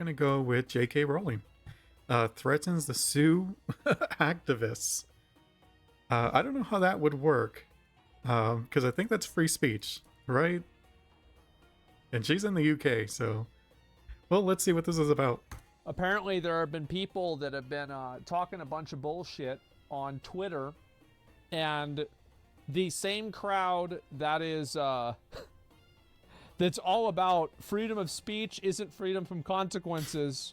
Gonna go with J.K. Rowling. Threatens to sue activists. I don't know how that would work, because I think that's free speech, right? And she's in the UK, so... Well, let's see what this is about. Apparently, there have been people that have been talking a bunch of bullshit on Twitter, and the same crowd that is that's all about freedom of speech isn't freedom from consequences.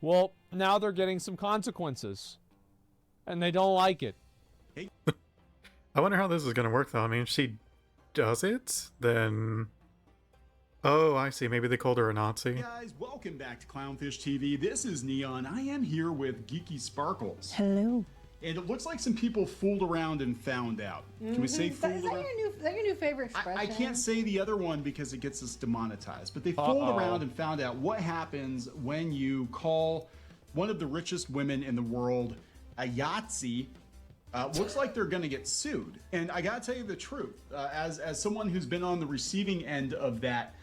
Well, now they're getting some consequences, and they don't like it. I wonder how this is going to work, though. I mean, if she does it, then... Oh, I see. Maybe they called her a Nazi. Hey guys, welcome back to Clownfish TV. This is Neon. I am here with Geeky Sparkles. Hello. And it looks like some people fooled around and found out. Can we say fooled around? Is that your new favorite expression? I can't say the other one because it gets us demonetized. But they fooled around and found out what happens when you call one of the richest women in the world a Yahtzee. Looks like they're going to get sued. And I got to tell you the truth. As someone who's been on the receiving end of that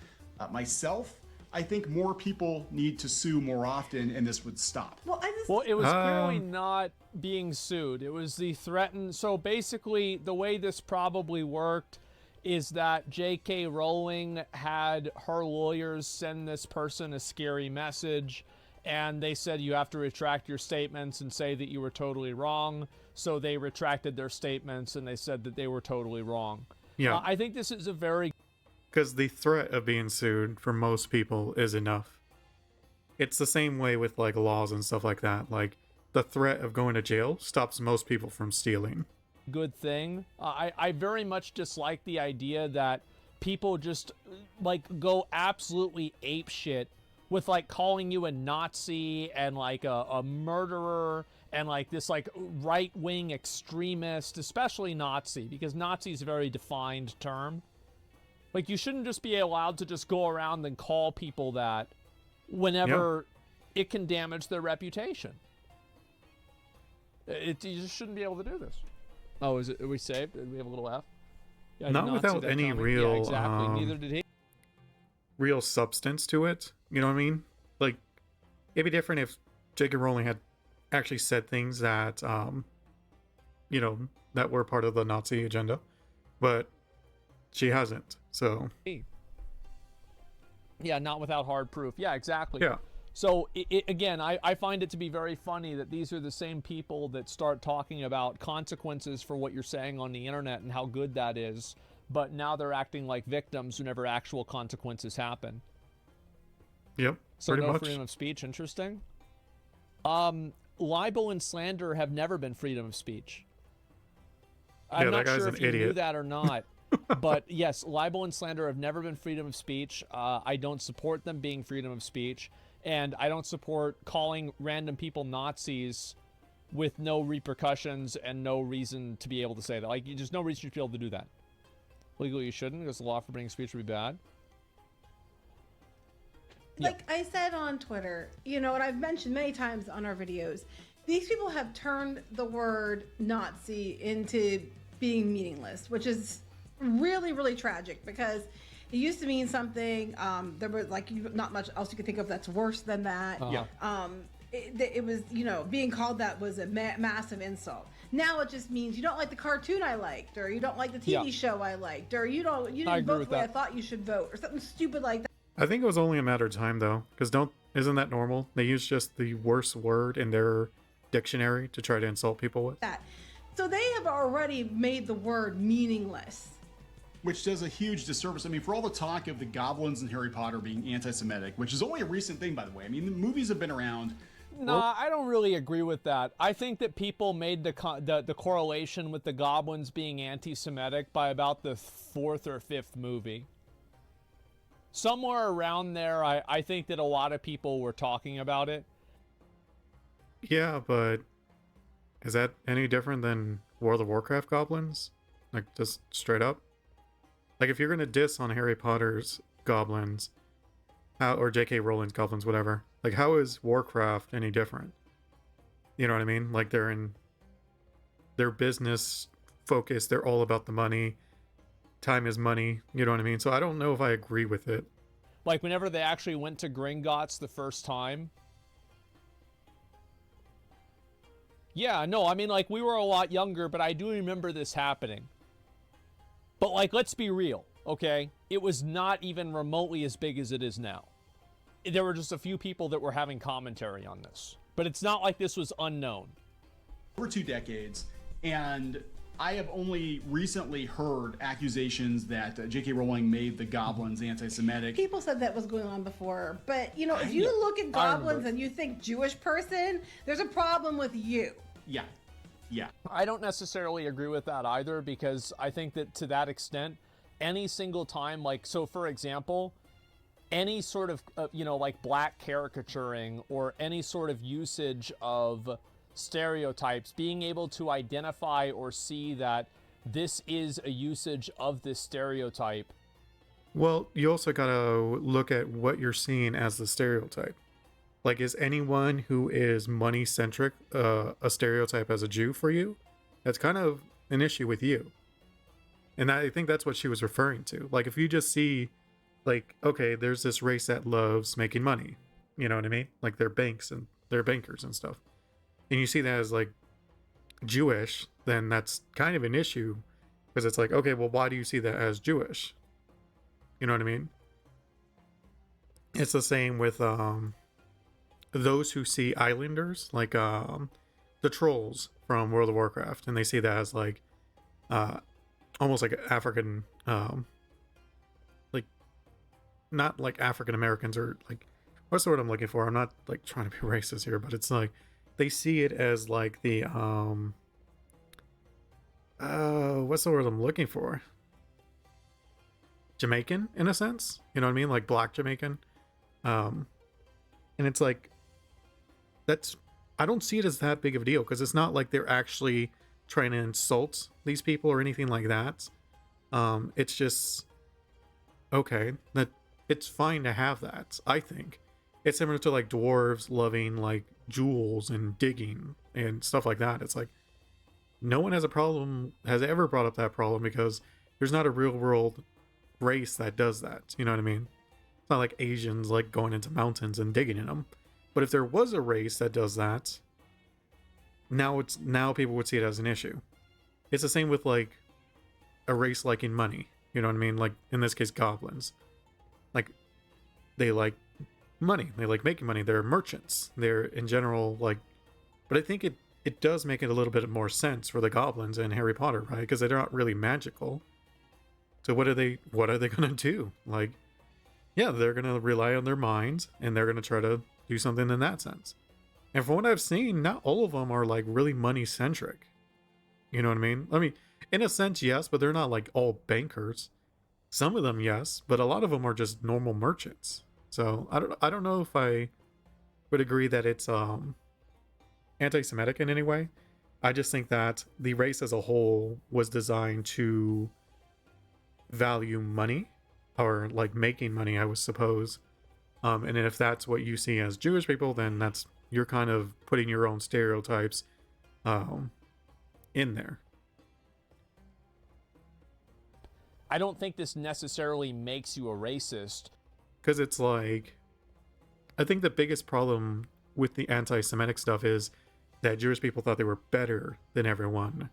myself, I think more people need to sue more often, and this would stop. Well, it was clearly not being sued. It was the threatened. So basically, the way this probably worked is that J.K. Rowling had her lawyers send this person a scary message, and they said you have to retract your statements and say that you were totally wrong. So they retracted their statements, and they said that they were totally wrong. Yeah. I think this is a very... Because the threat of being sued for most people is enough. It's the same way with like laws and stuff like that. Like the threat of going to jail stops most people from stealing. Good thing. I very much dislike the idea that people just like go absolutely apeshit with like calling you a Nazi and like a murderer and like this like right-wing extremist, especially Nazi, because Nazi is a very defined term. Like, you shouldn't just be allowed to just go around and call people that whenever it can damage their reputation. You just shouldn't be able to do this. Oh, are we saved? Did we have a little F? Yeah, Not without any real, yeah, exactly. Neither did he. Real substance to it. You know what I mean? Like, it'd be different if J.K. Rowling had actually said things that, you know, that were part of the Nazi agenda. But she hasn't, so... Yeah, not without hard proof. Yeah, exactly. Yeah. So, again, I find it to be very funny that these are the same people that start talking about consequences for what you're saying on the internet and how good that is, but now they're acting like victims whenever actual consequences happen. Yep, so pretty no much. Freedom of speech, interesting. Libel and slander have never been freedom of speech. I'm not sure if you knew that or not. But yes, libel and slander have never been freedom of speech. I don't support them being freedom of speech. And I don't support calling random people Nazis with no repercussions and no reason to be able to say that. Like, there's no reason you should be able to do that. Legally, you shouldn't, because the law forbidding speech would be bad. Like I said on Twitter, you know, and I've mentioned many times on our videos, these people have turned the word Nazi into being meaningless, which is really, really tragic, because it used to mean something. There was like not much else you could think of that's worse than that. It was, you know, being called that was a massive insult. Now it just means you don't like the cartoon I liked, or you don't like the TV show I liked, or you didn't vote the way I thought you should vote, or something stupid like that. I think it was only a matter of time, though, because isn't that normal? They use just the worst word in their dictionary to try to insult people with. So they have already made the word meaningless. Which does a huge disservice. I mean, for all the talk of the goblins in Harry Potter being anti-Semitic, which is only a recent thing, by the way. I mean, the movies have been around. No, I don't really agree with that. I think that people made the correlation with the goblins being anti-Semitic by about the 4th or 5th movie. Somewhere around there, I think that a lot of people were talking about it. Yeah, but is that any different than World of Warcraft goblins? Like, just straight up? Like, if you're gonna diss on Harry Potter's goblins, or J.K. Rowling's goblins, whatever, like, how is Warcraft any different? You know what I mean? Like, they're business focused, they're all about the money. Time is money, you know what I mean? So I don't know if I agree with it. Like whenever they actually went to Gringotts the first time. Yeah, no, I mean, like, we were a lot younger, but I do remember this happening. But, like, let's be real, okay? It was not even remotely as big as it is now. There were just a few people that were having commentary on this. But it's not like this was unknown. Over 2 decades, and I have only recently heard accusations that J.K. Rowling made the goblins anti-Semitic. People said that was going on before, but you know, if you look at goblins and you think Jewish person, there's a problem with you. Yeah. I don't necessarily agree with that either, because I think that to that extent, any single time, like, so for example, any sort of, like black caricaturing or any sort of usage of stereotypes, being able to identify or see that this is a usage of this stereotype. Well, you also gotta look at what you're seeing as the stereotype. Like, is anyone who is money-centric a stereotype as a Jew for you? That's kind of an issue with you. And I think that's what she was referring to. Like, if you just see, like, okay, there's this race that loves making money. You know what I mean? Like, they're banks and they're bankers and stuff. And you see that as, like, Jewish, then that's kind of an issue. Because it's like, okay, well, why do you see that as Jewish? You know what I mean? It's the same with, those who see islanders, like the trolls from World of Warcraft, and they see that as like almost like African, like not like African Americans, or like, what's the word I'm looking for? I'm not like trying to be racist here, but it's like they see it as like the what's the word I'm looking for? Jamaican, in a sense, you know what I mean? Like black Jamaican. And it's like, I don't see it as that big of a deal, because it's not like they're actually trying to insult these people or anything like that. It's just, okay, that it's fine to have that. I think it's similar to like dwarves loving like jewels and digging and stuff like that. It's like, no one has ever brought up that problem, because there's not a real world race that does that. You know what I mean? It's not like Asians like going into mountains and digging in them. But if there was a race that does that, now people would see it as an issue. It's the same with like a race liking money. You know what I mean? Like in this case, goblins. Like they like money. They like making money. They're merchants. They're in general like. But I think it does make it a little bit more sense for the goblins in Harry Potter, right? Because they're not really magical. So what are they gonna do? Like, yeah, they're gonna rely on their minds, and they're gonna try to do something in that sense. And from what I've seen, not all of them are like really money centric. You know what I mean? I mean, in a sense, yes, but they're not like all bankers. Some of them, yes, but a lot of them are just normal merchants. So I don't know if I would agree that it's anti-Semitic in any way. I just think that the race as a whole was designed to value money, or like making money, I would suppose. And if that's what you see as Jewish people, then you're kind of putting your own stereotypes in there. I don't think this necessarily makes you a racist. Because it's like, I think the biggest problem with the anti-Semitic stuff is that Jewish people thought they were better than everyone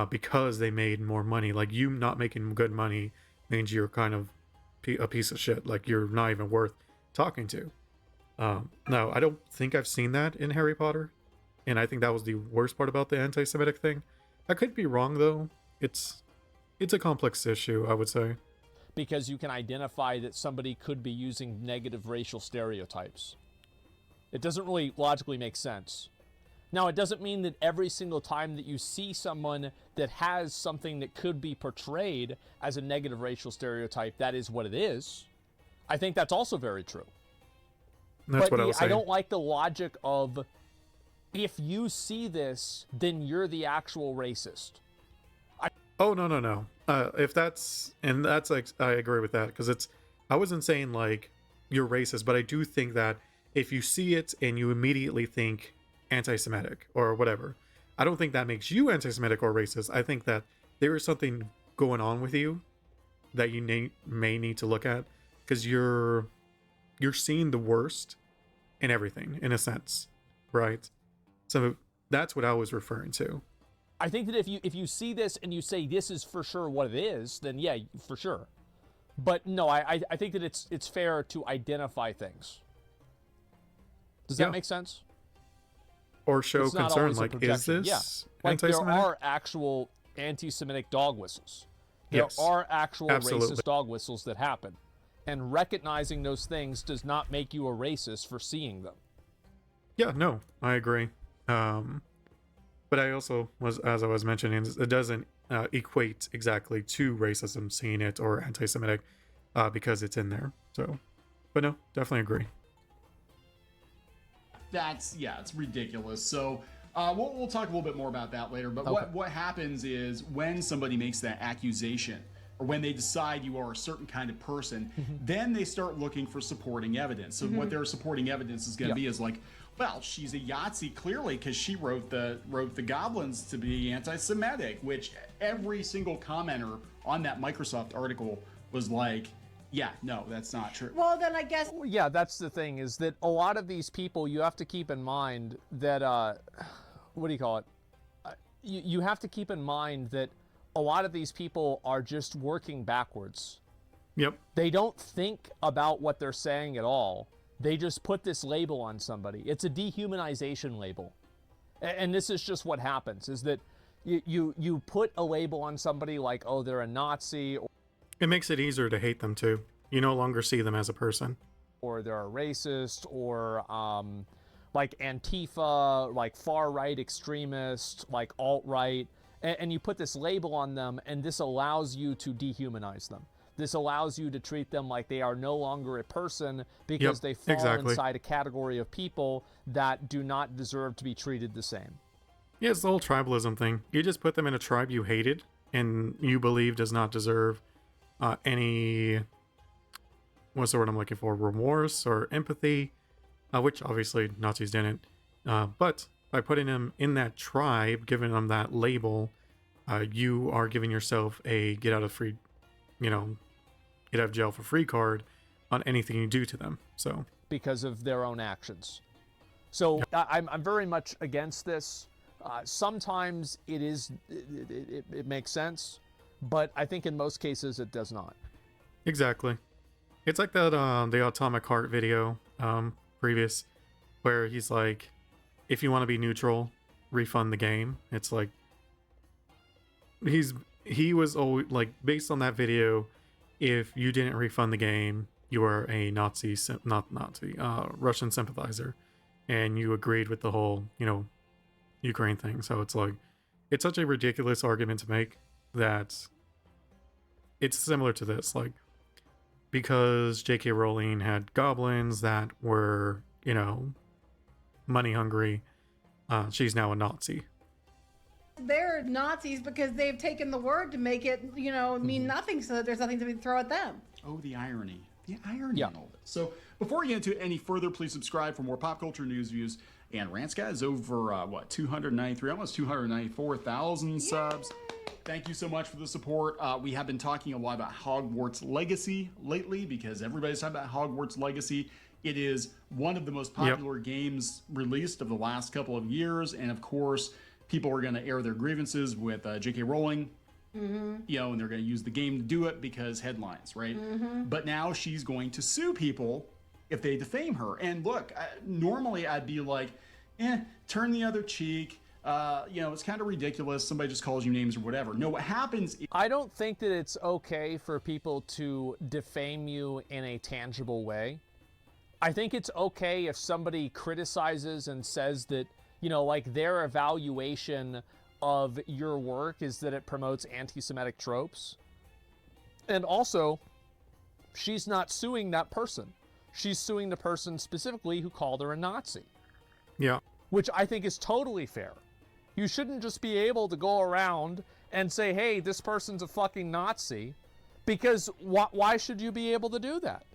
because they made more money. Like, you not making good money means you're kind of a piece of shit. Like, you're not even worth talking to. No, I don't think I've seen that in Harry Potter, and I think that was the worst part about the anti-Semitic thing. I could be wrong though. It's a complex issue, I would say, because you can identify that somebody could be using negative racial stereotypes. It doesn't really logically make sense. Now, it doesn't mean that every single time that you see someone that has something that could be portrayed as a negative racial stereotype, that is what it is. I think that's also very true. That's what I was saying. I don't like the logic of, if you see this, then you're the actual racist. Oh, no. If that's like, I agree with that, because I wasn't saying like you're racist, but I do think that if you see it and you immediately think anti-Semitic or whatever, I don't think that makes you anti-Semitic or racist. I think that there is something going on with you that you may need to look at, because you're you're seeing the worst in everything, in a sense, right? So that's what I was referring to. I think that if you see this and you say this is for sure what it is, then yeah, for sure. But no, I think that it's fair to identify things. Does that make sense? Or show It's not concern, always a like, projection. is this Like there anti-Semitic? are actual anti-Semitic dog whistles. There Yes, are actual absolutely. racist dog whistles that happen. And recognizing those things does not make you a racist for seeing them. Yeah, no, I agree. But I also was, as I was mentioning, it doesn't equate exactly to racism, seeing it, or anti-Semitic, because it's in there. So, but no, definitely agree. It's ridiculous. So we'll talk a little bit more about that later. But Okay. what happens is when somebody makes that accusation, or when they decide you are a certain kind of person, then they start looking for supporting evidence. So what their supporting evidence is going to be is like, well, she's a Yahtzee clearly because she wrote the goblins to be anti-Semitic, which every single commenter on that Microsoft article was like, yeah, no, that's not true. Well, then I guess Yeah, that's the thing, is that a lot of these people, you have to keep in mind that, what do you call it? You have to keep in mind that a lot of these people are just working backwards. Yep. They don't think about what they're saying at all. They just put this label on somebody. It's a dehumanization label. And this is just what happens, is that you put a label on somebody like, oh, they're a Nazi, It makes it easier to hate them too. You no longer see them as a person. or they're a racist, or like Antifa, like far-right extremist, like alt-right, and you put this label on them, and this allows you to dehumanize them. This allows you to treat them like they are no longer a person because they fall inside a category of people that do not deserve to be treated the same. Yeah, it's the whole tribalism thing. You just put them in a tribe you hated and you believe does not deserve any, what's the word I'm looking for, remorse or empathy, which obviously Nazis didn't. But by putting them in that tribe, giving them that label, you are giving yourself a get out of jail for free card on anything you do to them. So Because of their own actions. So I'm very much against this. Sometimes it makes sense, but I think in most cases it does not. exactly, it's like that the Atomic Heart video previous, where he's like, if you want to be neutral, refund the game. It's like he was always like, based on that video, if you didn't refund the game, you are a Russian sympathizer, and you agreed with the whole, Ukraine thing. So it's like, it's such a ridiculous argument to make that it's similar to this, like, because J.K. Rowling had goblins that were, money hungry, she's now a Nazi. they're Nazis because they've taken the word to make it, mean nothing, so that there's nothing to throw at them. Oh, the irony. The irony in all this. So before we get into any further, please subscribe for more pop culture news, views, and rants, guys. Over, 293, almost 294,000 subs. Thank you so much for the support. We have been talking a lot about Hogwarts Legacy lately because everybody's talking about Hogwarts Legacy. It is one of the most popular games released of the last couple of years. And of course, people are going to air their grievances with J.K. Rowling. And they're going to use the game to do it because headlines, right? But now she's going to sue people if they defame her. And look, normally I'd be like, turn the other cheek. It's kind of ridiculous. Somebody just calls you names or whatever. No, what happens is, I don't think that it's okay for people to defame you in a tangible way. I think it's okay if somebody criticizes and says that, their evaluation of your work is that it promotes anti-Semitic tropes. And also, she's not suing that person. She's suing the person specifically who called her a Nazi. Yeah. Which I think is totally fair. You shouldn't just be able to go around and say, hey, this person's a fucking Nazi, because why should you be able to do that?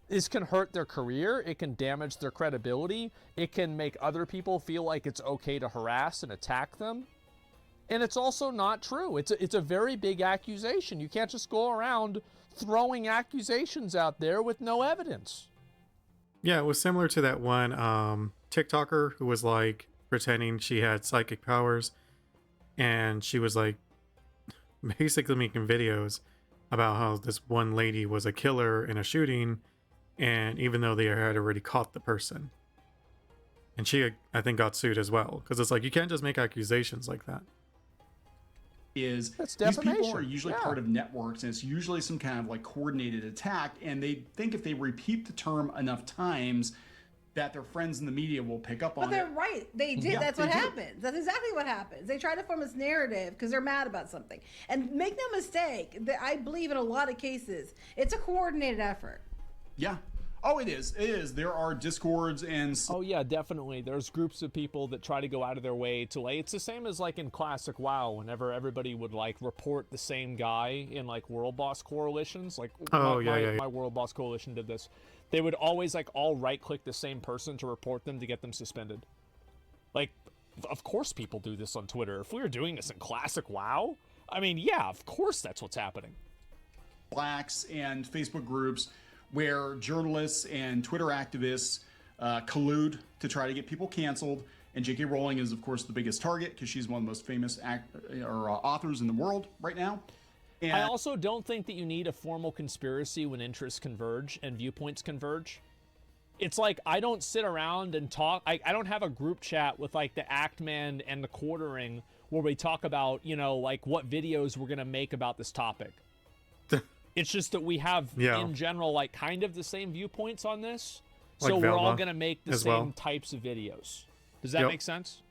This can hurt their career. It can damage their credibility. It can make other people feel like it's okay to harass and attack them. And it's also not true. It's a very big accusation. You can't just go around throwing accusations out there with no evidence. Yeah, it was similar to that one TikToker who was like pretending she had psychic powers, and she was like basically making videos about how this one lady was a killer in a shooting, and even though they had already caught the person. And she, I think, got sued as well, because it's like you can't just make accusations like that. Is That's these people defamation. are usually Yeah. part of networks, and it's usually some kind of like coordinated attack, and they think if they repeat the term enough times that their friends in the media will pick up But on they're it. right. They did. Yeah, That's they what do. happens. That's exactly what happens. They try to form this narrative because they're mad about something. And make no mistake, I believe in a lot of cases, it's a coordinated effort. Yeah. Oh, it is. It is. There are discords and Oh yeah, definitely. There's groups of people that try to go out of their way to like. It's the same as like in classic WoW. Whenever everybody would like report the same guy in like World Boss coalitions, like my World Boss coalition did this. They would always like all right-click the same person to report them to get them suspended. Like, of course people do this on Twitter. If we were doing this in classic WoW, I mean, yeah, of course that's what's happening. Slacks and Facebook groups where journalists and Twitter activists collude to try to get people canceled. And J.K. Rowling is, of course, the biggest target because she's one of the most famous authors in the world right now. And I also don't think that you need a formal conspiracy when interests converge and viewpoints converge. It's like I don't sit around and talk. I don't have a group chat with like the Actman and the Quartering where we talk about, you know, like what videos we're going to make about this topic. It's just that we have, in general, like kind of the same viewpoints on this. So Like we're all Velma going to make the as same well. types of videos. Does that Yep. make sense?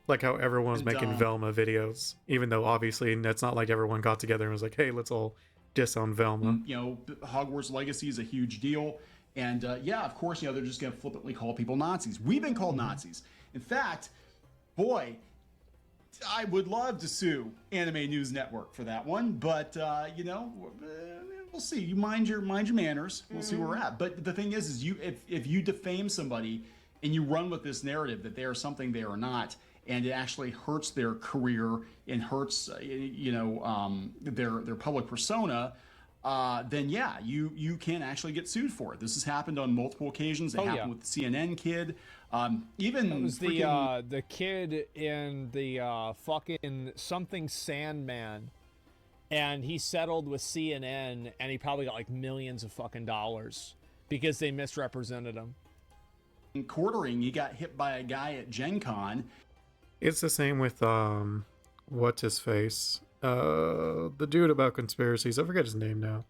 Like how everyone was And, making Velma videos, even though obviously it's not like everyone got together and was like, hey, let's all diss on Velma. you know, Hogwarts Legacy is a huge deal. And yeah, of course, you know, they're just going to flippantly call people Nazis. We've been called Nazis. In fact, boy, I would love to sue Anime News Network for that one, but you know, we'll see. You mind your manners. We'll see where we're at. But the thing is you if you defame somebody and you run with this narrative that they are something they are not, and it actually hurts their career and hurts you know their public persona, then yeah, you can actually get sued for it. This has happened on multiple occasions. It happened with the CNN kid. Even It was the kid in the fucking something Sandman, and he settled with CNN, and he probably got like millions of fucking dollars because they misrepresented him. Quartering, he got hit by a guy at Gen Con. It's the same with what's his face? The dude about conspiracies. I forget his name now.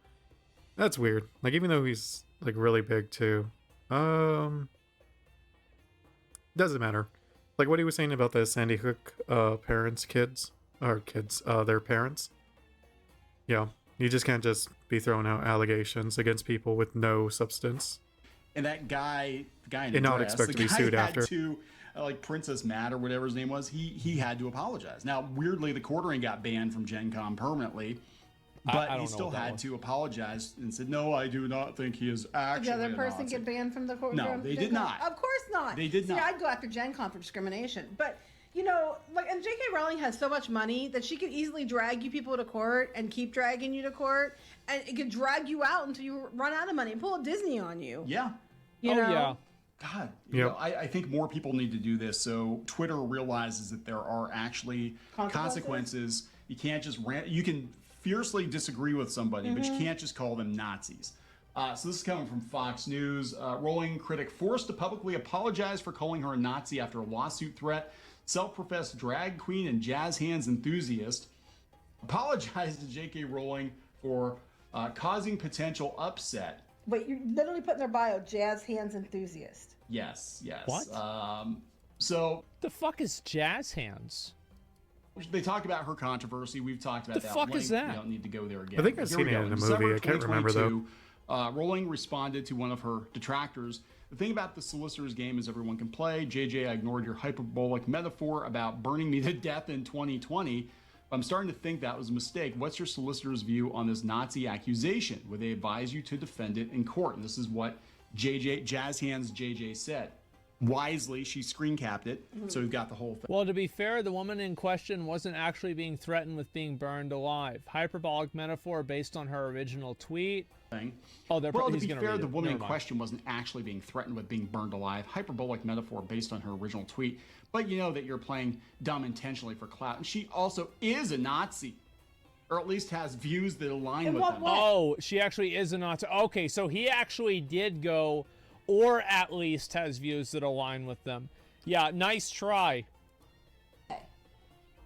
That's weird. Like even though he's like really big too. Doesn't matter. Like what he was saying about the Sandy Hook their parents. Yeah. You just can't just be throwing out allegations against people with no substance. And that guy in And not dress, expect the to be guy sued had after. to, like Princess Matt or whatever his name was, he had to apologize. Now, weirdly, the Quartering got banned from Gen Con permanently, but I don't he know still what that had was. to apologize and said, "No, I do not think he is Did actually the other a person Nazi." get banned from the court? No, from they Gen did Con? not. Of course not. They did See, not. I'd go after Gen Con for discrimination. But, you know, like, and J.K. Rowling has so much money that she could easily drag you people to court and keep dragging you to court, and it could drag you out until you run out of money and pull a Disney on you. Yeah. You know? yeah. God, you know, I think more people need to do this so Twitter realizes that there are actually consequences. You can't just you can fiercely disagree with somebody, but you can't just call them Nazis. So this is coming from Fox News. Rowling critic forced to publicly apologize for calling her a Nazi after a lawsuit threat. Self-professed drag queen and jazz hands enthusiast apologized to J.K. Rowling for causing potential upset. Wait, you literally put in their bio, jazz hands enthusiast. Yes. What? So The fuck is jazz hands? they talk about her controversy. We've talked about The that. fuck is that? We don't need to go there again. I think But I've here seen we it go. in a December movie. I can't remember, though. 2022, Rowling responded to one of her detractors. The thing about the Solicitor's Game is everyone can play. JJ, I ignored your hyperbolic metaphor about burning me to death in 2020. I'm starting to think that was a mistake. What's your solicitor's view on this Nazi accusation? Would they advise you to defend it in court? And this is what JJ, Jazz Hands JJ said. wisely, she screen capped it, so we've got the whole thing. Well, to be fair, the woman in question wasn't actually being threatened with being burned alive. Hyperbolic metaphor based on her original tweet. Oh, well, to be fair, the woman in question wasn't actually being threatened with being burned alive. Hyperbolic metaphor based on her original tweet. But you know that you're playing dumb intentionally for clout. And she also is a Nazi. Or at least has views that align with them. Oh, she actually is a Nazi. Okay, so he actually did go, or at least has views that align with them. Yeah, nice try.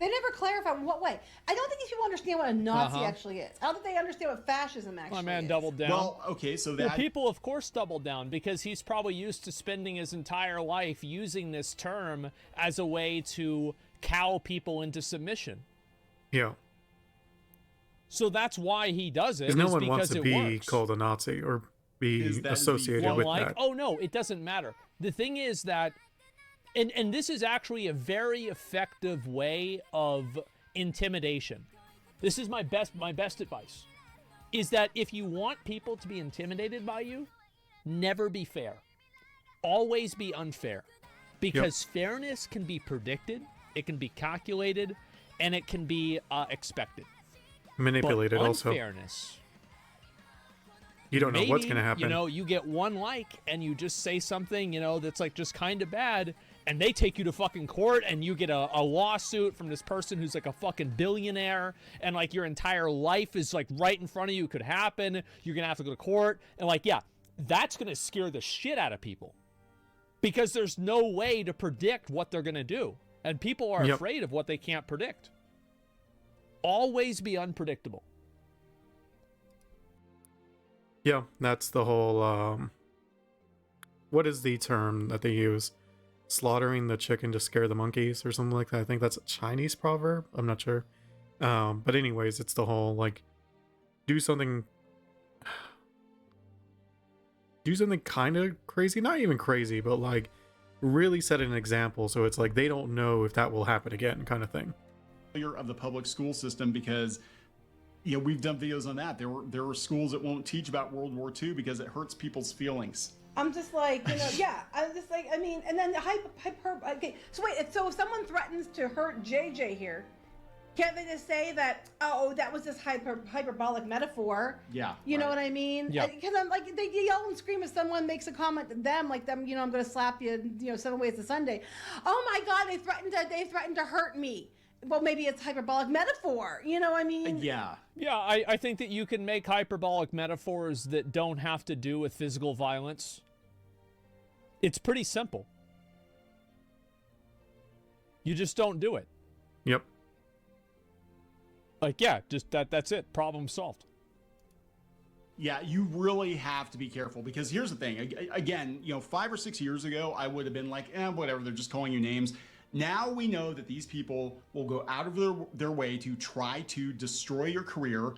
They never clarify what way. I don't think these people understand what a Nazi actually is. I don't think they understand what fascism actually is. My man doubled down. Well, okay, so that... Well, people, of course, doubled down because he's probably used to spending his entire life using this term as a way to cow people into submission. Yeah. So that's why he does it. Because no one wants to be works. called a Nazi or be associated with that. Oh, no, it doesn't matter. The thing is that... And this is actually a very effective way of intimidation. This is my best advice, is that if you want people to be intimidated by you, never be fair. Always be unfair. Because fairness can be predicted, it can be calculated, and it can be expected. Manipulated but also. Unfairness. You don't know what's going to happen. You know, you get one like, and you just say something, you know, that's like just kind of bad, and they take you to fucking court, and you get a lawsuit from this person who's like a fucking billionaire, and like your entire life is like right in front of you, could happen. You're going to have to go to court, and like, yeah, that's going to scare the shit out of people. Because there's no way to predict what they're going to do. And people are afraid of what they can't predict. Always be unpredictable. Yeah, that's the whole, what is the term that they use? Slaughtering the chicken to scare the monkeys or something like that. I think that's a Chinese proverb. I'm not sure. But anyways, it's the whole, like, do something kind of crazy. Not even crazy, but, like, really set an example so it's like they don't know if that will happen again kind of thing. Of the public school system, because you know, we've done videos on that. There were schools that won't teach about World War II because it hurts people's feelings. I'm just like, you know, yeah. I'm just like, I mean, and then the okay. So wait, so if someone threatens to hurt JJ here, can't they just say that, oh, that was just hyperbolic metaphor? Yeah. You know what I mean? Yeah. Because I'm like, they yell and scream if someone makes a comment to them, like them, you know, I'm going to slap you, you know, 7 ways to Sunday. Oh my God, they threatened to hurt me. Well, maybe it's hyperbolic metaphor. You know what I mean? Yeah. Yeah, I think that you can make hyperbolic metaphors that don't have to do with physical violence. It's pretty simple. You just don't do it. Yep. Like, yeah, just that's it. Problem solved. Yeah, you really have to be careful, because here's the thing. Again, you know, 5 or 6 years ago, I would have been like, whatever, they're just calling you names. Now we know that these people will go out of their way to try to destroy your career.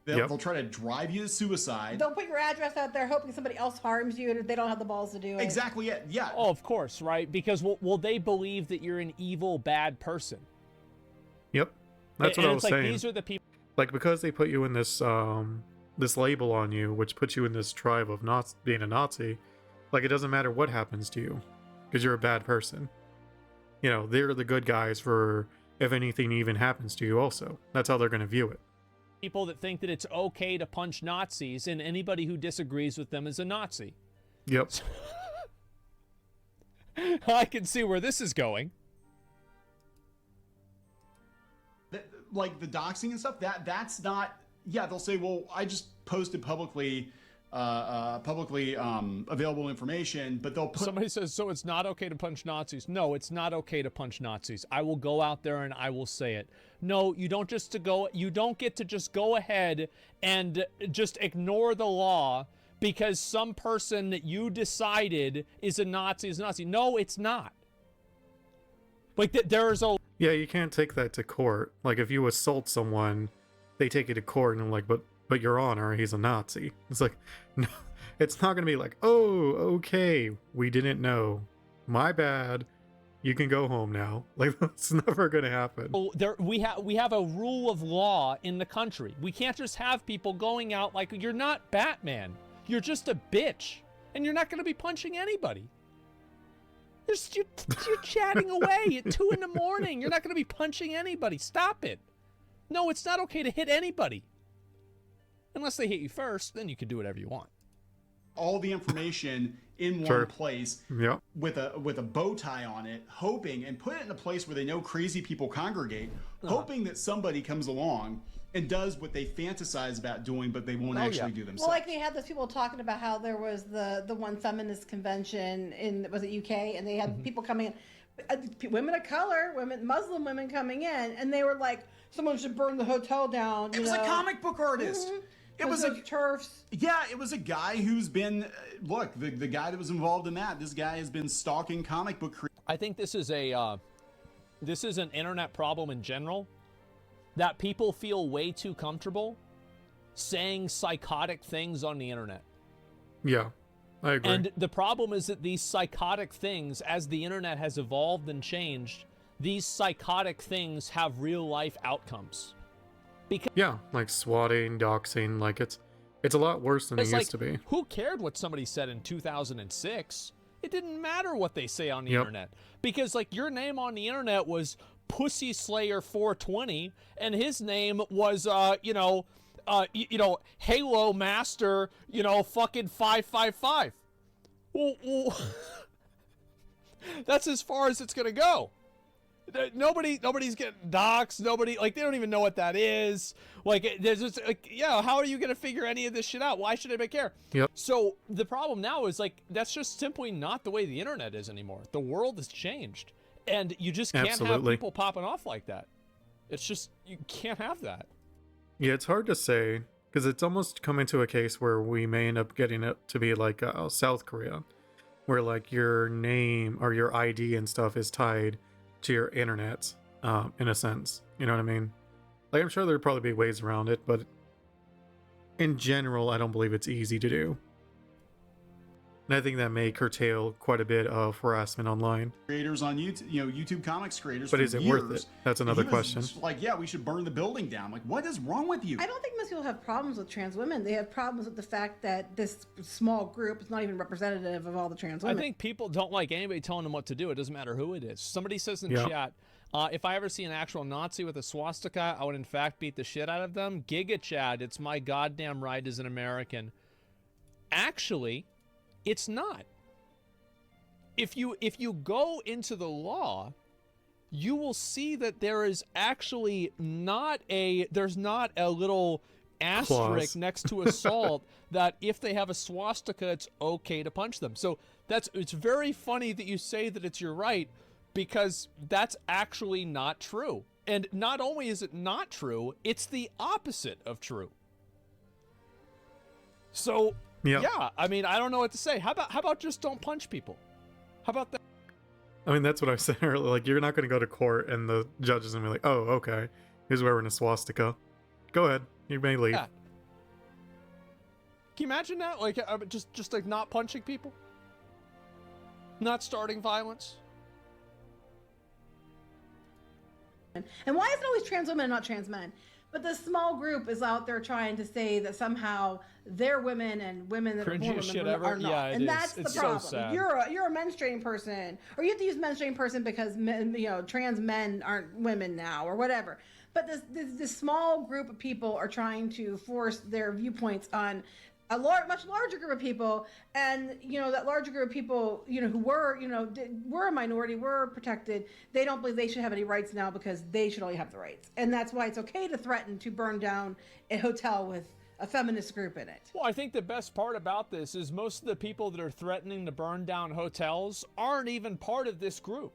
They'll try to drive you to suicide. They'll put your address out there hoping somebody else harms you and they don't have the balls to do it. Exactly it. Yeah. Oh, of course, right? Because will they believe that you're an evil, bad person? Yep. That's what I was saying. These are the people. Like, because they put you in this this label on you, which puts you in this tribe of not being a Nazi, like, it doesn't matter what happens to you because you're a bad person. You know, they're the good guys for if anything even happens to you also. That's how they're going to view it. People that think that it's okay to punch Nazis, and anybody who disagrees with them is a Nazi. Yep. I can see where this is going. Like the doxing and stuff, that's not... Yeah, they'll say, well, I just posted publicly available information, but they'll put... Somebody says, so it's not okay to punch Nazis. No, it's not okay to punch Nazis. I will go out there and I will say it. No, you don't get to just go ahead and just ignore the law because some person that you decided is a Nazi. No, it's not. Like, there's a... Yeah, you can't take that to court. Like, if you assault someone, they take you to court and I'm like, but Your Honor, he's a Nazi. It's like, no, it's not going to be like, oh, okay, we didn't know. My bad. You can go home now. Like, that's never going to happen. Oh, we have a rule of law in the country. We can't just have people going out like, you're not Batman. You're just a bitch. And you're not going to be punching anybody. You're chatting away at 2 in the morning. You're not going to be punching anybody. Stop it. No, it's not okay to hit anybody. Unless they hit you first, then you can do whatever you want. All the information in Sure. one place Yep. with a bow tie on it, hoping, and put it in a place where they know crazy people congregate, hoping that somebody comes along and does what they fantasize about doing, but they won't actually do themselves. Well, like they had those people talking about how there was the one feminist convention in, was it UK, and they had people coming in, women of color, Muslim women coming in, and they were like, someone should burn the hotel down. It was a comic book artist. It was a turfs. Yeah, it was a guy who's been look, the guy that was involved in that. This guy has been stalking comic book creators. I think this is an internet problem in general, that people feel way too comfortable saying psychotic things on the internet. Yeah, I agree. And the problem is that these psychotic things, as the internet has evolved and changed, these psychotic things have real life outcomes. Yeah, like swatting, doxing, like it's a lot worse than it used to be. Who cared what somebody said in 2006? It didn't matter what they say on the internet, because like your name on the internet was Pussy Slayer 420, and his name was Halo Master, fucking 555. Well, that's as far as it's gonna go. Nobody's getting doxxed. Nobody, like, they don't even know what that is. Like, there's just, like, how are you going to figure any of this shit out? Why should anybody care? Yep. So the problem now is, like, that's just simply not the way the internet is anymore. The world has changed. And you just can't have people popping off like that. It's just, you can't have that. Yeah, it's hard to say, because it's almost coming to a case where we may end up getting it to be like South Korea, where, like, your name or your ID and stuff is tied to your internet, in a sense. You know what I mean? Like, I'm sure there'd probably be ways around it, but in general, I don't believe it's easy to do. And I think that may curtail quite a bit of harassment online. Creators on YouTube, YouTube comics creators. But for is it years, worth it? That's another question. Like, yeah, we should burn the building down. Like, what is wrong with you? I don't think most people have problems with trans women. They have problems with the fact that this small group is not even representative of all the trans women. I think people don't like anybody telling them what to do. It doesn't matter who it is. Somebody says in chat, if I ever see an actual Nazi with a swastika, I would in fact beat the shit out of them. Giga Chad, it's my goddamn right as an American. Actually, it's not. If you go into the law, you will see that there is actually there's not a little asterisk Clause next to assault that if they have a swastika, it's okay to punch them. So it's very funny that you say that it's your right, because that's actually not true. And not only is it not true, it's the opposite of true. So yeah, I mean, I don't know what to say. How about just don't punch people? How about that? I mean, that's what I said earlier. Like, you're not going to go to court and the judge is going to be like, oh, okay, he's wearing a swastika. Go ahead. You may leave. Yeah. Can you imagine that? Like, just like not punching people? Not starting violence? And why is it always trans women and not trans men? But the small group is out there trying to say that somehow they're women and women that are born Cringiest shit women ever. are not. Yeah, it and is. that's It's the so problem. sad. You're a menstruating person, or you have to use menstruating person because men, trans men aren't women now, or whatever. But this small group of people are trying to force their viewpoints on a much larger group of people, and that larger group of people, who were were a minority, were protected. They don't believe they should have any rights now because they should only have the rights, and that's why it's okay to threaten to burn down a hotel with a feminist group in it. Well, I think the best part about this is most of the people that are threatening to burn down hotels aren't even part of this group.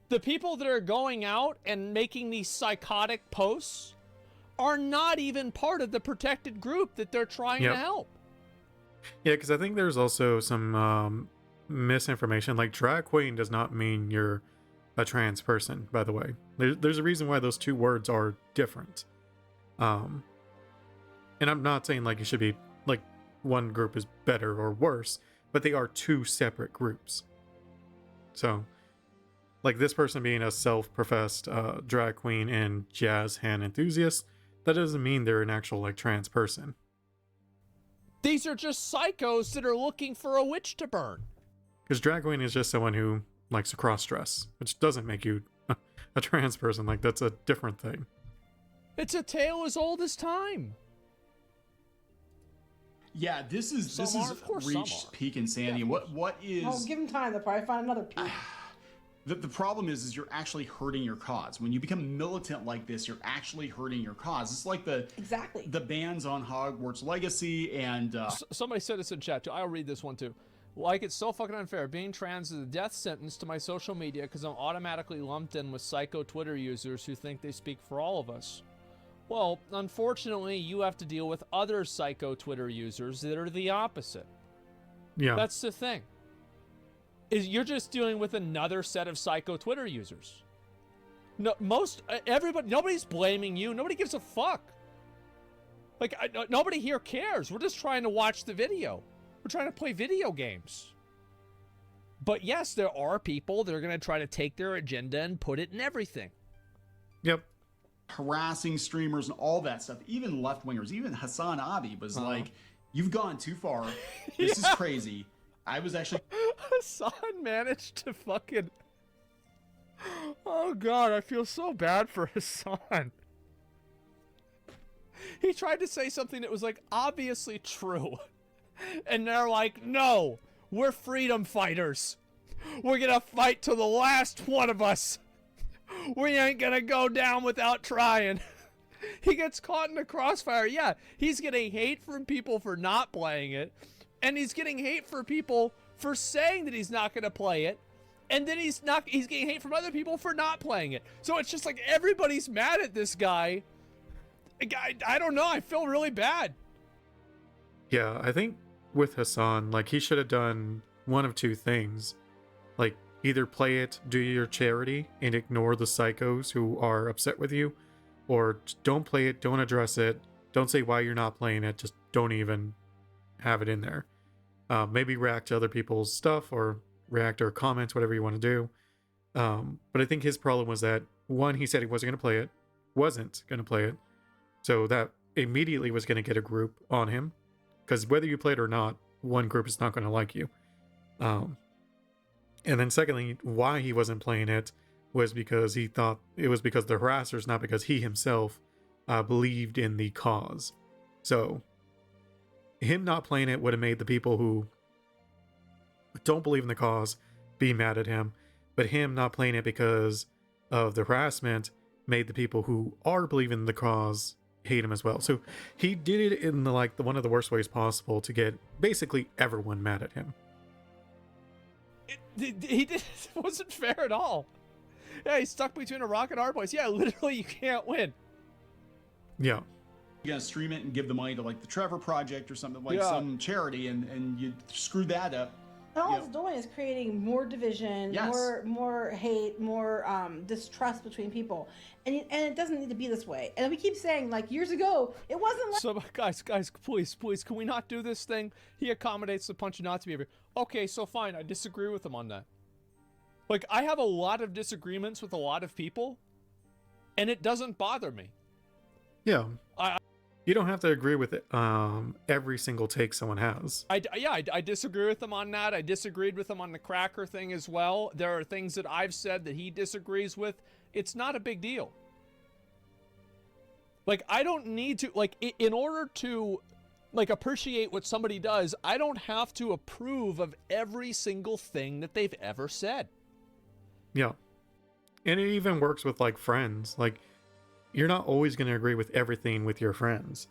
The people that are going out and making these psychotic posts are not even part of the protected group that they're trying to help. Yeah, because I think there's also some misinformation. Like, drag queen does not mean you're a trans person, by the way. There's a reason why those two words are different. And I'm not saying like it should be like one group is better or worse, but they are two separate groups. So, like, this person being a self-professed drag queen and jazz hand enthusiast, that doesn't mean they're an actual like trans person. These are just psychos that are looking for a witch to burn. Because drag queen is just someone who likes to cross-dress, which doesn't make you a trans person. Like, that's a different thing. It's a tale as old as time. Yeah, this is Of course some reached are. peak insanity. What is Oh, give them time. They'll probably find another peak. the problem is you're actually hurting your cause. When you become militant like this, you're actually hurting your cause. It's like the bans on Hogwarts Legacy and Somebody said this in chat too. I'll read this one too. Like, it's so fucking unfair. Being trans is a death sentence to my social media because I'm automatically lumped in with psycho Twitter users who think they speak for all of us. Well, unfortunately, you have to deal with other psycho Twitter users that are the opposite. Yeah. That's the thing. Is you're just dealing with another set of psycho Twitter users. No, everybody, nobody's blaming you. Nobody gives a fuck. Like, nobody here cares. We're just trying to watch the video. We're trying to play video games. But yes, there are people that are going to try to take their agenda and put it in everything. Yep. harassing streamers and all that stuff. Even left-wingers, even Hassan Abi was like, you've gone too far. This is crazy. I was actually... Hassan managed to fucking... Oh God, I feel so bad for Hassan. He tried to say something that was like obviously true. And they're like, no, we're freedom fighters. We're gonna fight to the last one of us. We ain't gonna go down without trying. He gets caught in the crossfire. Yeah, he's getting hate from people for not playing it. And he's getting hate for people for saying that he's not gonna play it. And then he's getting hate from other people for not playing it. So it's just like everybody's mad at this guy. I don't know. I feel really bad. Yeah, I think with Hassan, like, he should have done one of two things. Like, either play it, do your charity, and ignore the psychos who are upset with you, or don't play it, don't address it, don't say why you're not playing it, just don't even have it in there. Maybe react to other people's stuff, or react or comment, whatever you want to do. But I think his problem was that, one, he said he wasn't going to play it, so that immediately was going to get a group on him, because whether you play it or not, one group is not going to like you. And then secondly, why he wasn't playing it was because he thought it was because of the harassers, not because he himself believed in the cause. So him not playing it would have made the people who don't believe in the cause be mad at him, but him not playing it because of the harassment made the people who are believing in the cause hate him as well. So he did it in the one of the worst ways possible to get basically everyone mad at him. It wasn't fair at all. Yeah, he's stuck between a rock and a hard place. Yeah, literally, you can't win. Yeah. You're gonna stream it and give the money to like the Trevor Project or something, like some charity, and you screw that up. And all it's doing is creating more division, more hate, more distrust between people, and it doesn't need to be this way. And we keep saying, like, years ago, it wasn't like. So guys, please, can we not do this thing? He accommodates the punch and Nazi behavior. Okay, so fine, I disagree with him on that. Like, I have a lot of disagreements with a lot of people, and it doesn't bother me. Yeah. You don't have to agree with it, every single take someone has. I disagree with him on that. I disagreed with him on the cracker thing as well. There are things that I've said that he disagrees with. It's not a big deal. Like, I don't need to, like, in order to, like, appreciate what somebody does, I don't have to approve of every single thing that they've ever said. Yeah. And it even works with, like, friends. Like, you're not always going to agree with everything with your friends.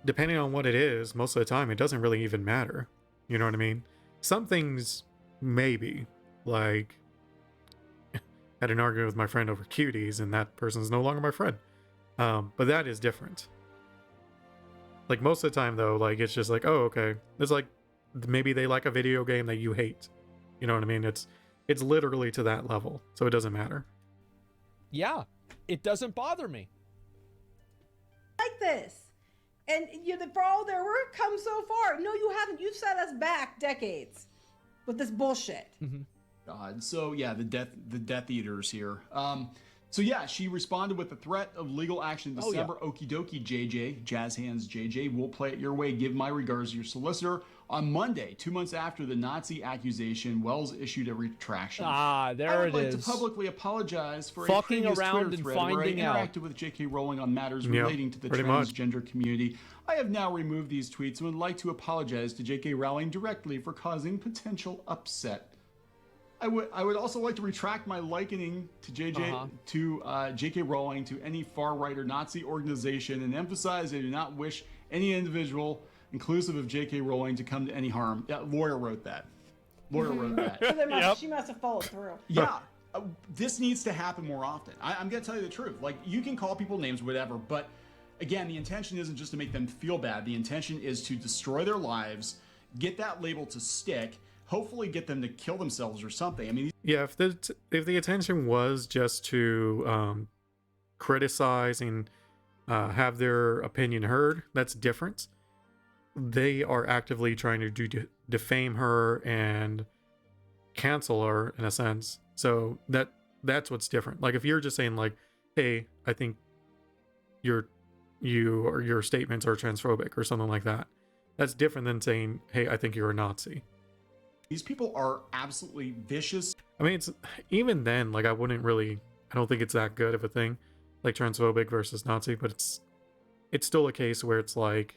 Depending on what it is, most of the time, it doesn't really even matter. You know what I mean? Some things, maybe. Like, I had an argument with my friend over cuties, and that person's no longer my friend. But that is different. Like, most of the time, though, like, it's just like, oh, okay. It's like, maybe they like a video game that you hate. You know what I mean? It's literally to that level, so it doesn't matter. Yeah. It doesn't bother me. Like this. And for all their work come so far. No, you haven't. You've set us back decades with this bullshit. Mm-hmm. God. So yeah, the Death Eaters here. So yeah, she responded with a threat of legal action in December. Okie dokie, JJ, Jazz Hands JJ, we'll play it your way. Give my regards to your solicitor. On Monday, 2 months after the Nazi accusation, Wells issued a retraction. Ah, there I it would like is. to publicly apologize for Fucking a previous around Twitter and thread where I finding out. interacted with J.K. Rowling on matters Yep, relating to the pretty much. transgender community. I have now removed these tweets and would like to apologize to J.K. Rowling directly for causing potential upset. I would also like to retract my likening to J.K. Rowling to any far-right or Nazi organization and emphasize I do not wish any individual, inclusive of J.K. Rowling, to come to any harm. Yeah, lawyer wrote that. So she must have followed through. Yeah, this needs to happen more often. I'm going to tell you the truth. Like, you can call people names, whatever, but again, the intention isn't just to make them feel bad. The intention is to destroy their lives, get that label to stick, hopefully get them to kill themselves or something. I mean, Yeah, if the intention was just to criticize and have their opinion heard, that's different. They are actively trying to defame her and cancel her in a sense. So that's what's different. Like if you're just saying like, "Hey, I think you or your statements are transphobic" or something like that, that's different than saying, "Hey, I think you're a Nazi." these people are absolutely vicious. I mean, it's even then, like I don't think it's that good of a thing, like transphobic versus Nazi, but it's still a case where it's like,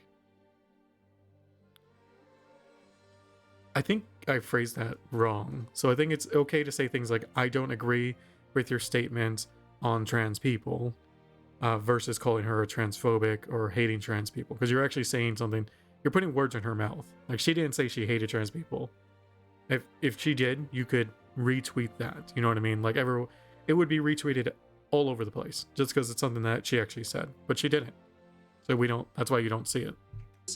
I think I phrased that wrong. So I think it's okay to say things like, "I don't agree with your statement on trans people," versus calling her a transphobic or hating trans people, because you're actually saying something. You're putting words in her mouth. Like she didn't say she hated trans people. If she did, you could retweet that. You know what I mean? Like it would be retweeted all over the place just because it's something that she actually said, but she didn't. So we don't. That's why you don't see it.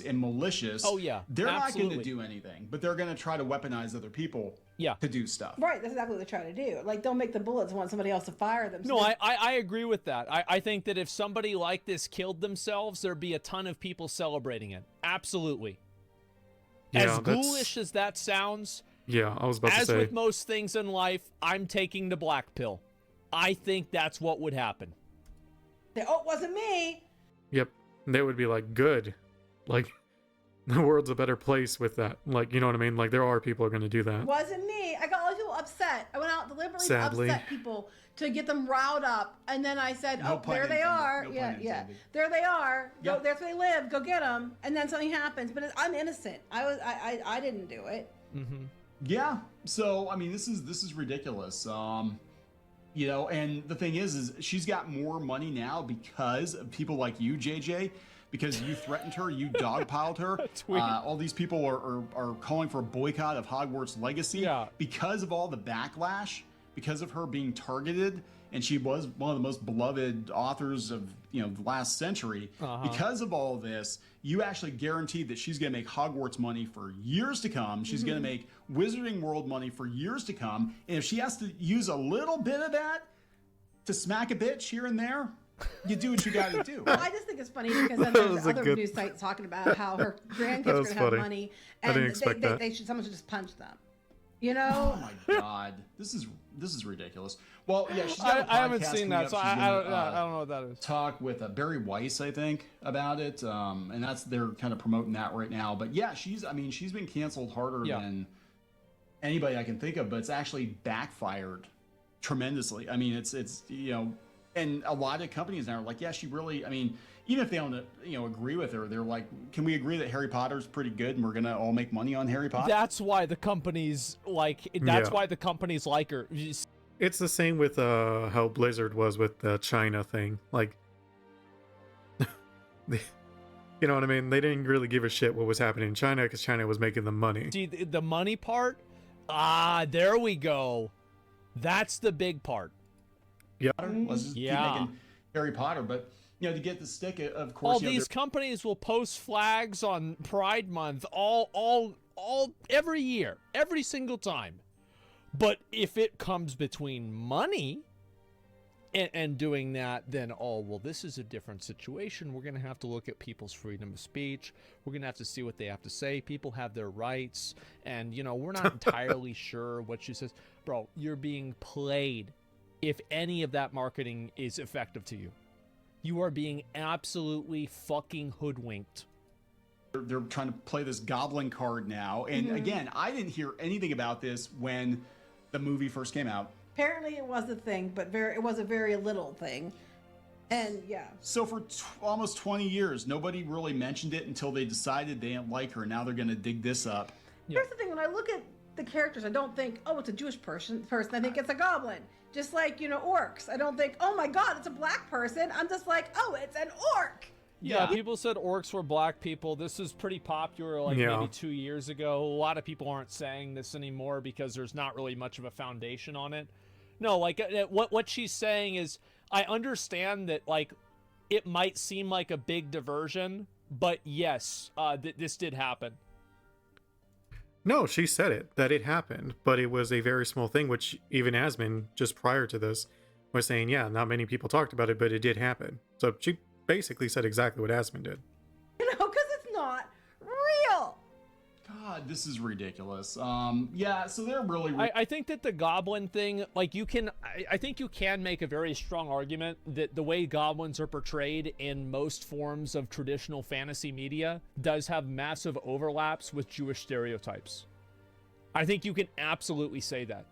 And malicious. Oh yeah, they're absolutely. not going to do anything, but they're going to try to weaponize other people. Yeah. To do stuff. Right, that's exactly what they're trying to do. Like, don't make the bullets want somebody else to fire them. So No, I agree with that. I think that if somebody like this killed themselves, there'd be a ton of people celebrating it. Absolutely. Yeah, As ghoulish as that sounds, yeah, I was about to as say. with most things in life, I'm taking the black pill. I think that's what would happen. oh, it wasn't me. Yep, they would be like, good, like the world's a better place with that. Like, you know what I mean? Like there are people who are going to do that. Wasn't me. I got all these people upset. I went out deliberately Sadly. to upset people to get them riled up, and then I said, No "Oh, pun there they intended. are. No Yeah, pun yeah, intended. there they are. Go, Yeah. there's where they live. Go get them." And then something happens, but I'm innocent. I didn't do it. Mm-hmm. Yeah. So I mean, this is ridiculous. You know, and the thing is she's got more money now because of people like you, JJ. Because you threatened her, you dogpiled her. All these people are calling for a boycott of Hogwarts Legacy. Yeah. Because of all the backlash, because of her being targeted, and she was one of the most beloved authors of the last century. Because of all this, you actually guaranteed that she's going to make Hogwarts money for years to come. She's going to make Wizarding World money for years to come. And if she has to use a little bit of that to smack a bitch here and there, you do what you got to do. Well, I just think it's funny because then That there's was a other good- news sites talking about how her grandkids That are was going to have funny. money, I and didn't expect that. someone should just punch them. You know? Oh my god, this is ridiculous. Well, yeah, she's got a podcast I haven't seen coming that, up. so She's I gonna, don't know what that is. talk with Barry Weiss, I think, about it, and they're kind of promoting that right now. But yeah, she's been canceled harder than anybody I can think of, but it's actually backfired tremendously. I mean, it's and a lot of companies now are like, yeah, she really. I mean, even if they don't agree with her, they're like, can we agree that Harry Potter's pretty good and we're gonna all make money on Harry Potter? That's why the companies like. That's Yeah. why the companies like her. It's the same with how Blizzard was with the China thing. Like, you know what I mean? They didn't really give a shit what was happening in China because China was making them money. See the money part. There we go. That's the big part. Let's just keep making Harry Potter, but to get the stick, of course. All these companies will post flags on Pride Month all every year, every single time. But if it comes between money and doing that, then this is a different situation. We're gonna have to look at people's freedom of speech. We're gonna have to see what they have to say. People have their rights, and we're not entirely sure what she says. Bro, you're being played. If any of that marketing is effective to you, you are being absolutely fucking hoodwinked. They're trying to play this goblin card now. And again, I didn't hear anything about this when the movie first came out. Apparently it was a thing, but it was a very little thing. And yeah. So for almost 20 years, nobody really mentioned it until they decided they didn't like her. Now they're going to dig this up. Here's the thing, when I look at the characters, I don't think, oh, it's a Jewish person. I think it's a goblin. Just like, orcs. I don't think, oh my god, it's a black person. I'm just like, oh, it's an orc. Yeah, people said orcs were black people. This is pretty popular maybe 2 years ago. A lot of people aren't saying this anymore because there's not really much of a foundation on it. No, what she's saying is, I understand that it might seem like a big diversion, but yes, this did happen. No, she said it, that it happened, but it was a very small thing, which even Asmin, just prior to this, was saying, yeah, not many people talked about it, but it did happen. So she basically said exactly what Asmin did. Because it's not real. God, this is ridiculous. Yeah, so they're really... I think that the goblin thing, I think you can make a very strong argument that the way goblins are portrayed in most forms of traditional fantasy media does have massive overlaps with Jewish stereotypes. I think you can absolutely say that.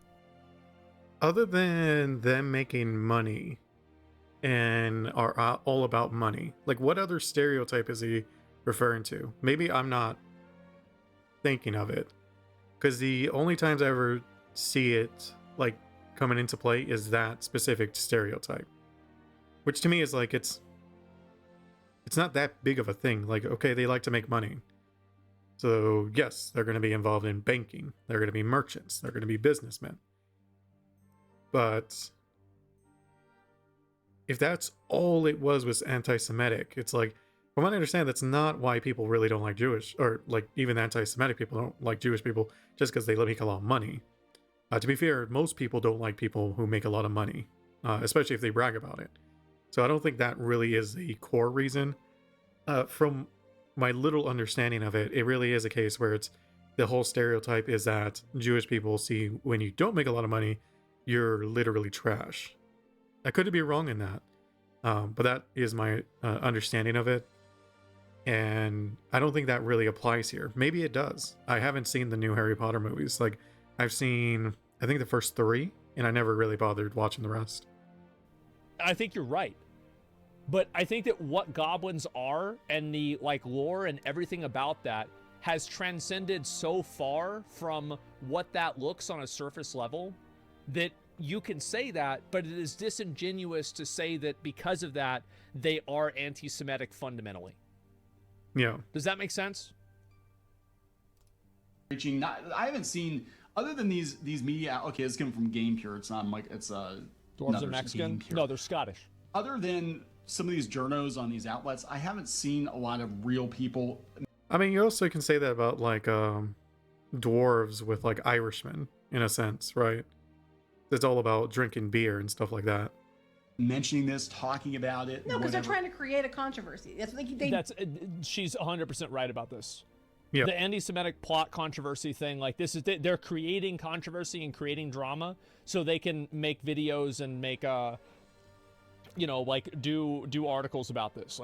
Other than them making money and are all about money, what other stereotype is he referring to? Maybe I'm not thinking of it, because the only times I ever see it coming into play is that specific stereotype, which to me is it's not that big of a thing. Okay, they like to make money, so yes, they're going to be involved in banking, they're going to be merchants, they're going to be businessmen. But if that's all it was anti-Semitic, it's from what I understand, that's not why people really don't like Jewish, or even anti-Semitic people don't like Jewish people just because they make a lot of money. To be fair, most people don't like people who make a lot of money, especially if they brag about it. So I don't think that really is the core reason. From my little understanding of it, it really is a case where it's the whole stereotype is that Jewish people see when you don't make a lot of money, you're literally trash. I could be wrong in that, but that is my understanding of it. And I don't think that really applies here. Maybe it does. I haven't seen the new Harry Potter movies. I've seen, I think, the first 3, and I never really bothered watching the rest. I think you're right. But I think that what goblins are and the lore and everything about that has transcended so far from what that looks on a surface level that you can say that, but it is disingenuous to say that because of that, they are anti-Semitic fundamentally. Yeah. Does that make sense? I haven't seen, other than these media. Okay, it's coming from Game Pure. It's not it's Dwarves are Mexican? No, they're Scottish. Other than some of these journos on these outlets, I haven't seen a lot of real people. I mean, you also can say that about dwarves with Irishmen in a sense, right? It's all about drinking beer and stuff like that. Mentioning this, talking about it. No, because they're trying to create a controversy. That's what she's 100% right about this. Yep. The anti-Semitic plot controversy thing, they're creating controversy and creating drama so they can make videos and make do articles about this.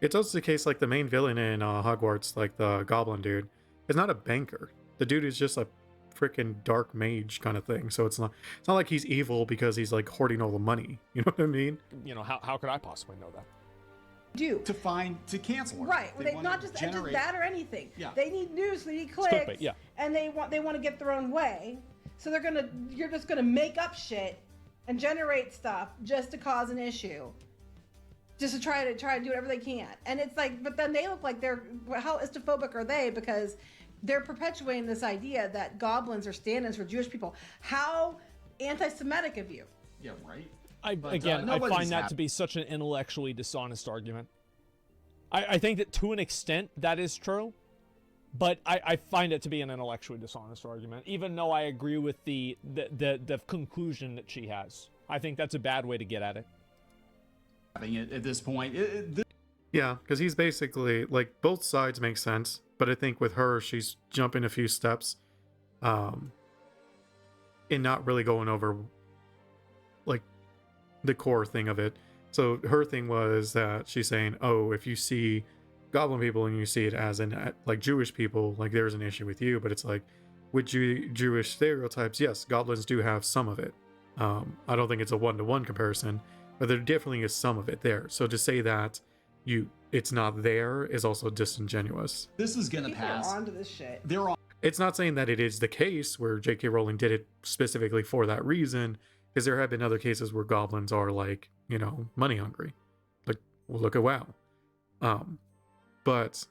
It's also the case the main villain in Hogwarts, the goblin dude, is not a banker. The dude is just a freaking dark mage kind of thing. So it's not like he's evil because he's hoarding all the money. You know what I mean? How could I possibly know that? To cancel her. Right. They not just that or anything. Yeah. They need news, they need clicks, clickbait, yeah. And they want to get their own way. So you're just gonna make up shit and generate stuff just to cause an issue. Just to try to do whatever they can. And it's but then they look like how istophobic are they? Because they're perpetuating this idea that goblins are stand-ins for Jewish people. How anti-Semitic of you. Yeah, right. I find that to be such an intellectually dishonest argument. I think that to an extent that is true, but I find it to be an intellectually dishonest argument, even though I agree with the conclusion that she has. I think that's a bad way to get at it. Having it at this point. Yeah, because he's basically, both sides make sense, but I think with her, she's jumping a few steps and not really going over, the core thing of it. So her thing was that she's saying, oh, if you see goblin people and you see it as in like Jewish people, like there's an issue with you, but it's like with Jewish stereotypes, yes, goblins do have some of it. I don't think it's a one-to-one comparison, but there definitely is some of it there. So to say that it's not there is also disingenuous. This is gonna People pass. are onto this shit. They're on. It's not saying that it is the case where J.K. Rowling did it specifically for that reason, because there have been other cases where goblins are like, you know, money hungry. Like, well, look at WoW. But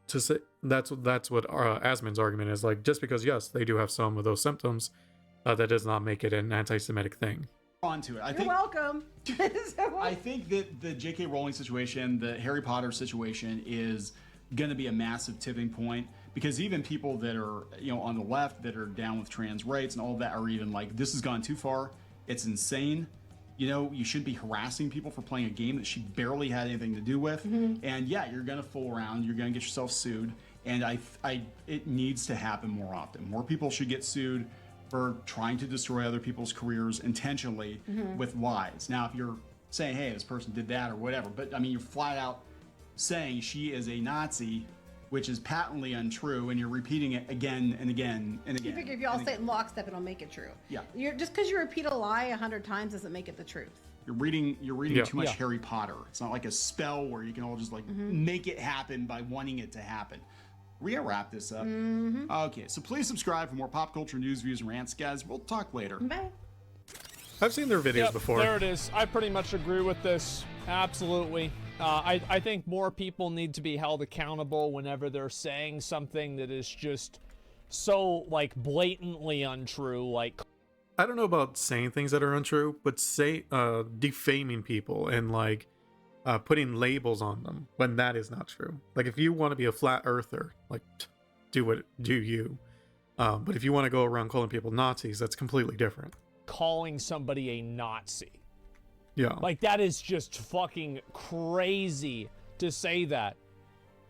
to say that's what Asmon's argument is, like, just because yes, they do have some of those symptoms, that does not make it an anti-Semitic thing. Onto it. You're welcome. I think that the J.K. Rowling situation, the Harry Potter situation, is going to be a massive tipping point, because even people that are, you know, on the left that are down with trans rights and all of that are even like, this has gone too far. It's insane. You know, you shouldn't be harassing people for playing a game that she barely had anything to do with. And yeah, you're going to fool around. You're going to get yourself sued. And it needs to happen more often. More people should get sued for trying to destroy other people's careers intentionally with lies. Now, if you're saying, hey, this person did that or whatever, but I mean, you're flat out saying she is a Nazi, which is patently untrue, and you're repeating it again and again and again. You figure if you all say it in lockstep, it'll make it true. Yeah. Just because you repeat a lie 100 times doesn't make it the truth. You're reading Yeah. too much Yeah. Harry Potter. It's not like a spell where you can all just like make it happen by wanting it to happen. We're gonna wrap this up. Okay, so please subscribe for more pop culture news, views, and rants, guys. We'll talk later. Bye. I've seen their videos Yep, before. there it is. I pretty much agree with this. Absolutely. I think more people need to be held accountable whenever they're saying something that is just so, like, blatantly untrue. Like, I don't know about saying things that are untrue, but defaming people and like putting labels on them when that is not true. Like, if you want to be a flat earther, like, do you. But if you want to go around calling people Nazis, that's completely different. calling somebody a Nazi. Yeah. Like, that is just fucking crazy to say that.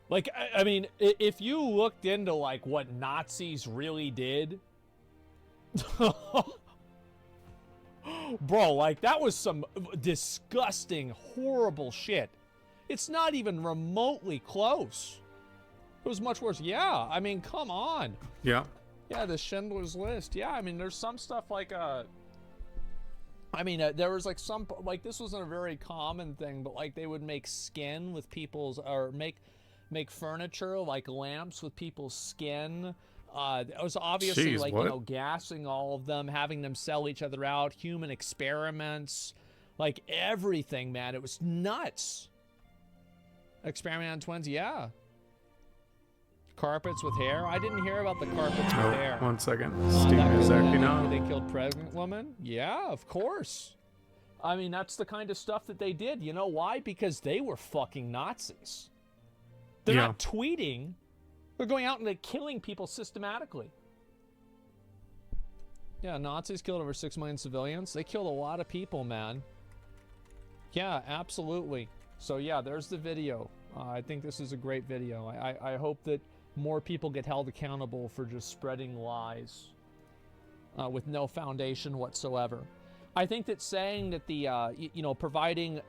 Like, I mean, if you looked into, like, what Nazis really did, bro, like, that was some disgusting, horrible shit. It's not even remotely close. It was much worse. Yeah, I mean, come on. Yeah. Yeah, the Schindler's List. Yeah, I mean, there's some stuff like, I mean, there was like some, like, this wasn't a very common thing, but like they would make skin with people's, or make furniture, like lamps with people's skin. It was obviously, Jeez, like, what? you know, gassing all of them, having them sell each other out, human experiments, like everything, man. It was nuts. Experiment on twins, yeah. Carpets with hair. I didn't hear about the carpets with Oh, hair. 1 second. That Steam could is be acting that up. They killed pregnant woman? Yeah, of course. I mean, that's the kind of stuff that they did. You know why? Because they were fucking Nazis. They're Yeah. not tweeting. They're going out and they're killing people systematically. Yeah, Nazis killed over 6 million civilians. They killed a lot of people, man. Yeah, absolutely. So yeah, there's the video. I think this is a great video. I hope that more people get held accountable for just spreading lies with no foundation whatsoever. I think that saying that the, you know, providing,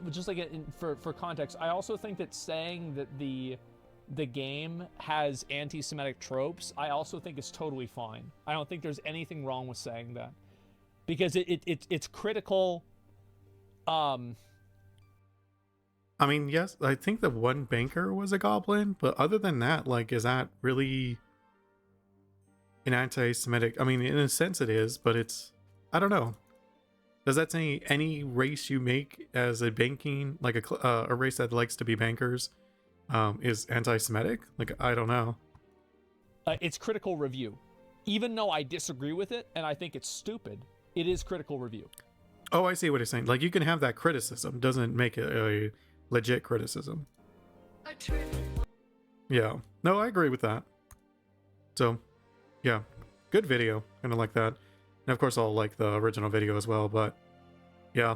just like for context, I also think that saying that the game has anti-Semitic tropes, I also think is totally fine. I don't think there's anything wrong with saying that, because it's critical. I mean, yes, I think the one banker was a goblin, but other than that, like, is that really an anti-Semitic? I mean, in a sense it is, but it's, I don't know. Does that say any race you make as a banking, like a race that likes to be bankers, is anti-Semitic? Like, I don't know. It's critical review. Even though I disagree with it and I think it's stupid, it is critical review. Oh, I see what you're saying. Like, you can have that criticism, doesn't make it a legit criticism. Yeah. No, I agree with that. So, yeah. Good video. Kind of like that. And of course, I'll like the original video as well, but yeah.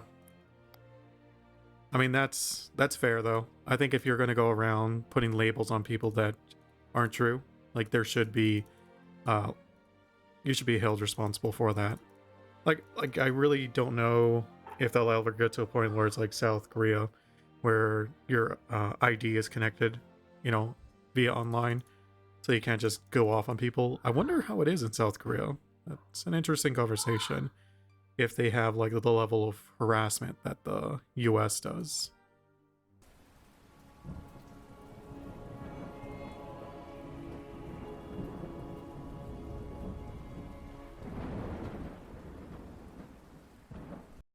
I mean, that's fair, though. I think if you're going to go around putting labels on people that aren't true, like, there should be, you should be held responsible for that. Like I really don't know if they'll ever get to a point where it's like South Korea, where your ID is connected, you know, via online, so you can't just go off on people. I wonder how it is in South Korea. That's an interesting conversation. If they have like the level of harassment that the US does.